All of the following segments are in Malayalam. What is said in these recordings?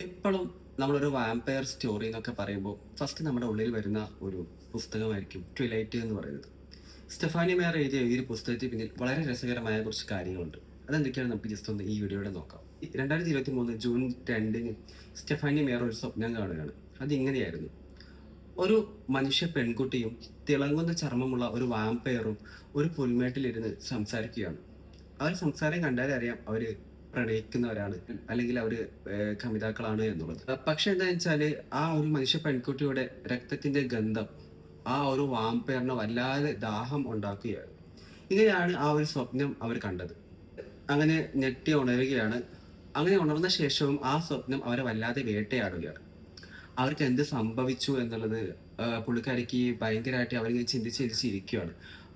എപ്പോഴും നമ്മളൊരു വാമ്പയർ സ്റ്റോറി എന്നൊക്കെ പറയുമ്പോൾ ഫസ്റ്റ് നമ്മുടെ ഉള്ളിൽ വരുന്ന ഒരു പുസ്തകമായിരിക്കും ട്വിലൈറ്റ് എന്ന് പറയുന്നത്. സ്റ്റെഫാനി മേയർ എഴുതിയ ഈ ഒരു പുസ്തകത്തിന് പിന്നിൽ വളരെ രസകരമായ കുറച്ച് കാര്യങ്ങളുണ്ട്. അതെന്തൊക്കെയാണ് നമുക്ക് ജസ്റ്റ് ഒന്ന് ഈ വീഡിയോയുടെ നോക്കാം. 2023 ജൂൺ 2 സ്റ്റെഫാനി മേയർ ഒരു സ്വപ്നം കാണുകയാണ്. അതിങ്ങനെയായിരുന്നു: ഒരു മനുഷ്യ പെൺകുട്ടിയും തിളങ്ങുന്ന ചർമ്മമുള്ള ഒരു വാമ്പയറും ഒരു പുൽമേട്ടിലിരുന്ന് സംസാരിക്കുകയാണ്. അവർ സംസാരം കണ്ടാലേ അറിയാം അവര് പ്രണയിക്കുന്നവരാണ്, അല്ലെങ്കിൽ അവര് കമിതാക്കളാണ് എന്നുള്ളത്. പക്ഷെ എന്താ വെച്ചാല്, ആ ഒരു മനുഷ്യ പെൺകുട്ടിയുടെ രക്തത്തിന്റെ ഗന്ധം ആ ഒരു വാമ്പയറിനെ വല്ലാതെ ദാഹം ഉണ്ടാക്കുകയാണ്. ഇങ്ങനെയാണ് ആ ഒരു സ്വപ്നം അവർ കണ്ടത്. അങ്ങനെ ഞെട്ടി ഉണരുകയാണ്. അങ്ങനെ ഉണർന്ന ശേഷവും ആ സ്വപ്നം അവരെ വല്ലാതെ വേട്ടയാടുകയാണ്. അവർക്ക് എന്ത് സംഭവിച്ചു എന്നുള്ളത് പുള്ളിക്കാരിക്ക് ഭയങ്കരമായിട്ട് അവരിങ്ങനെ ചിന്തിച്ച് ചിന്തിച്ചിരിക്കുകയാണ്.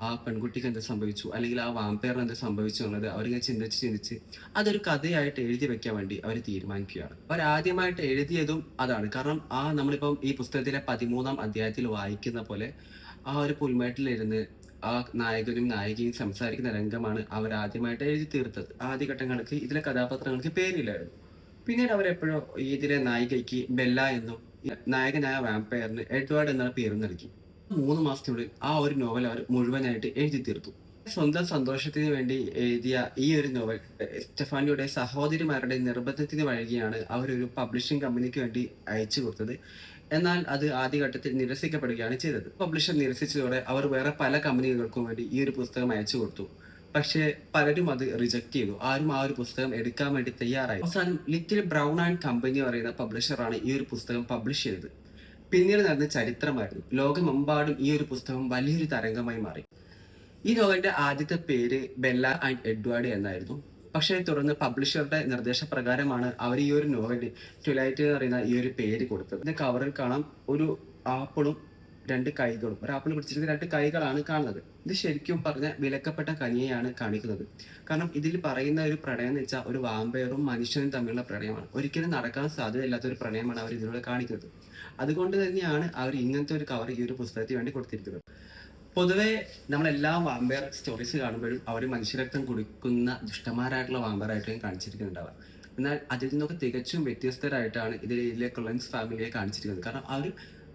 ആ പെൺകുട്ടിക്ക് എന്ത് സംഭവിച്ചു, അല്ലെങ്കിൽ ആ വാമ്പയറിന് എന്ത് സംഭവിച്ചു എന്നുള്ളത് അവരിങ്ങനെ ചിന്തിച്ച് അതൊരു കഥയായിട്ട് എഴുതി വെക്കാൻ വേണ്ടി അവർ തീരുമാനിക്കുകയാണ്. അവർ ആദ്യമായിട്ട് എഴുതിയതും അതാണ്. കാരണം നമ്മളിപ്പം ഈ പുസ്തകത്തിലെ 13-ാം അധ്യായത്തിൽ വായിക്കുന്ന പോലെ ആ ഒരു പുൽമേട്ടിലിരുന്ന് ആ നായകനും നായികയും സംസാരിക്കുന്ന രംഗമാണ് അവർ ആദ്യമായിട്ട് എഴുതി തീർത്തത്. ആദ്യഘട്ടങ്ങൾക്ക് ഇതിലെ കഥാപാത്രങ്ങൾക്ക് പേരില്ലായിരുന്നു. പിന്നീട് അവരെപ്പോഴോ ഇതിലെ നായികയ്ക്ക് ബെല്ല എന്നും നായകനായ വാമ്പയറിന് എഡ്വാർഡ് എന്ന പേരും നൽകി. 3 മാസത്തിനുള്ളിൽ ആ ഒരു നോവൽ അവർ മുഴുവനായിട്ട് എഴുതി തീർത്തു. സ്വന്തം സന്തോഷത്തിന് വേണ്ടി എഴുതിയ ഈ ഒരു നോവൽ സ്റ്റെഫാനിയുടെ സഹോദരിമാരുടെ നിർബന്ധത്തിന് വഴങ്ങിയാണ് അവരൊരു പബ്ലിഷിംഗ് കമ്പനിക്ക് വേണ്ടി അയച്ചു കൊടുത്തത്. എന്നാൽ അത് ആദ്യഘട്ടത്തിൽ നിരസിക്കപ്പെടുകയാണ് ചെയ്തത്. പബ്ലിഷർ നിരസിച്ചതോടെ അവർ വേറെ പല കമ്പനികൾക്കും വേണ്ടി ഈ ഒരു പുസ്തകം അയച്ചു കൊടുത്തു. പക്ഷേ പലരും അത് റിജക്ട് ചെയ്തു. ആരും ആ ഒരു പുസ്തകം എടുക്കാൻ വേണ്ടി തയ്യാറായി. അവസാനം ലിറ്റിൽ ബ്രൗൺ ആൻഡ് കമ്പനി പറയുന്ന പബ്ലിഷറാണ് ഈ ഒരു പുസ്തകം പബ്ലിഷ് ചെയ്തത്. പിന്നീട് നടന്ന ചരിത്രമായിരുന്നു. ലോകമെമ്പാടും ഈ ഒരു പുസ്തകം വലിയൊരു തരംഗമായി മാറി. ഈ നോവലിന്റെ ആദ്യത്തെ പേര് ബെല്ല ആൻഡ് എഡ്വാർഡ് എന്നായിരുന്നു. പക്ഷേ തുടർന്ന് പബ്ലിഷറുടെ നിർദ്ദേശപ്രകാരമാണ് അവർ ഈ ഒരു നോവലിന് ട്വിലൈറ്റ് എന്ന് പറയുന്ന ഈ ഒരു പേര് കൊടുത്തത്. ഇതിന്റെ കവറിൽ കാണാം ഒരു ആപ്പിളും 2 കൈകളും. ഒരു ആപ്പിൾ പിടിച്ചിരിക്കുന്ന 2 കൈകളാണ് കാണുന്നത്. ഇത് ശരിക്കും പറഞ്ഞ വിലക്കപ്പെട്ട കനിയെയാണ് കാണിക്കുന്നത്. കാരണം ഇതിൽ പറയുന്ന ഒരു പ്രണയം എന്ന് വെച്ചാൽ ഒരു വാമ്പയറും മനുഷ്യനും തമ്മിലുള്ള പ്രണയമാണ്. ഒരിക്കലും നടക്കാൻ സാധ്യതയില്ലാത്ത ഒരു പ്രണയമാണ് അവർ ഇതിലൂടെ കാണിക്കുന്നത്. അതുകൊണ്ട് തന്നെയാണ് അവർ ഇങ്ങനത്തെ ഒരു കവർ ഈ ഒരു പുസ്തകത്തിന് വേണ്ടി കൊടുത്തിരിക്കുന്നത്. പൊതുവെ നമ്മളെല്ലാ വാമ്പയർ സ്റ്റോറീസ് കാണുമ്പോഴും അവർ മനുഷ്യരക്തം കുടിക്കുന്ന ദുഷ്ടന്മാരായിട്ടുള്ള വാമ്പയറായിട്ടാണ് കാണിച്ചിരിക്കുന്നുണ്ടാവുക. എന്നാൽ അതിൽ നിന്നൊക്കെ തികച്ചും വ്യത്യസ്തരായിട്ടാണ് ഇതിലെ കൊളൻസ് ഫാമിലിയെ കാണിച്ചിരിക്കുന്നത്. കാരണം അവർ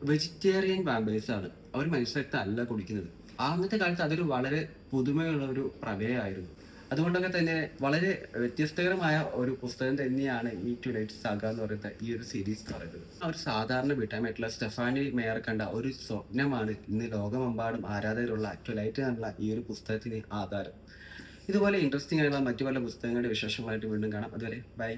വെജിറ്റേറിയൻ വാമ്പയേഴ്സ് ആണ്. അവർ മനുഷ്യരക്തം അല്ല കുടിക്കുന്നത്. അന്നത്തെ കാലത്ത് അതൊരു വളരെ പുതുമയുള്ള ഒരു പ്രമേയമായിരുന്നു. അതുകൊണ്ടൊക്കെ തന്നെ വളരെ വ്യത്യസ്തകരമായ ഒരു പുസ്തകം തന്നെയാണ് ഈ ട്വിലൈറ്റ് സാഗ എന്ന് പറയുന്ന ഈ ഒരു സീരീസ് എന്ന് പറയുന്നത്. ആ ഒരു സാധാരണ വീട്ടമ്മയായിട്ടുള്ള സ്റ്റെഫാനി മേയർ കണ്ട ഒരു സ്വപ്നമാണ് ഇന്ന് ലോകമെമ്പാടും ആരാധകരുള്ള ട്വിലൈറ്റ് എന്നുള്ള ഈ ഒരു പുസ്തകത്തിന് ആധാരം. ഇതുപോലെ ഇൻട്രസ്റ്റിംഗ് ആയിട്ടുള്ള മറ്റു പല പുസ്തകങ്ങളുടെ വിശേഷങ്ങളായിട്ട് വീണ്ടും കാണാം. അതുവരെ ബൈ.